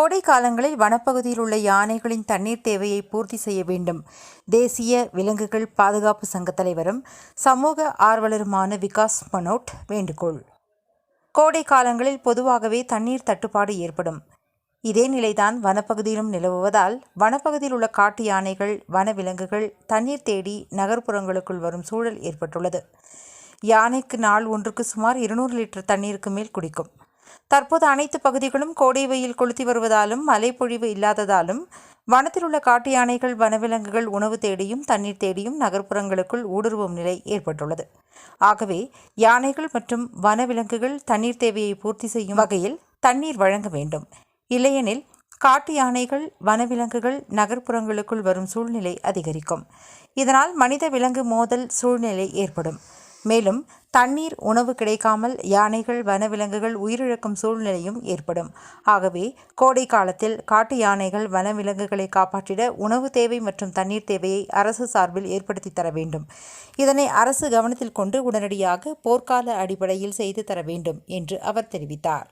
கோடை காலங்களில் வனப்பகுதியில் உள்ள யானைகளின் தண்ணீர் தேவையை பூர்த்தி செய்ய வேண்டும். தேசிய விலங்குகள் பாதுகாப்பு சங்க தலைவரும் சமூக ஆர்வலருமான விகாஸ் மனோட் வேண்டுகோள். கோடை காலங்களில் பொதுவாகவே தண்ணீர் தட்டுப்பாடு ஏற்படும். இதே நிலைதான் வனப்பகுதியிலும் நிலவுவதால் வனப்பகுதியில் உள்ள காட்டு யானைகள், வனவிலங்குகள் தண்ணீர் தேடி நகர்ப்புறங்களுக்குள் வரும் சூழல் ஏற்பட்டுள்ளது. யானைக்கு நாள் ஒன்றுக்கு சுமார் 200 லிட்டர் தண்ணீருக்கு மேல் குடிக்கும். தற்போது அனைத்து பகுதிகளும் கோடை வெயில் கொளுத்தி வருவதாலும் மழைப்பொழிவு இல்லாததாலும் வனத்தில் உள்ள காட்டு யானைகள், வனவிலங்குகள் உணவு தேடியும் தண்ணீர் தேடியும் நகர்ப்புறங்களுக்குள் ஊடுருவும் நிலை ஏற்பட்டுள்ளது. ஆகவே யானைகள் மற்றும் வனவிலங்குகள் தண்ணீர் தேவையை பூர்த்தி செய்யும் வகையில் தண்ணீர் வழங்க வேண்டும். இல்லையெனில் காட்டு யானைகள், வனவிலங்குகள் நகர்ப்புறங்களுக்குள் வரும் சூழ்நிலை அதிகரிக்கும். இதனால் மனித விலங்கு மோதல் சூழ்நிலை ஏற்படும். மேலும் தண்ணீர், உணவு கிடைக்காமல் யானைகள், வனவிலங்குகள் உயிரிழக்கும் சூழ்நிலையும் ஏற்படும். ஆகவே கோடை காலத்தில் காட்டு யானைகள், வனவிலங்குகளை காப்பாற்றிட உணவு தேவை மற்றும் தண்ணீர் தேவையை அரசு சார்பில் ஏற்படுத்தி தர வேண்டும். இதனை அரசு கவனத்தில் கொண்டு உடனடியாக போர்க்கால அடிப்படையில் செய்து தர வேண்டும் என்று அவர் தெரிவித்தார்.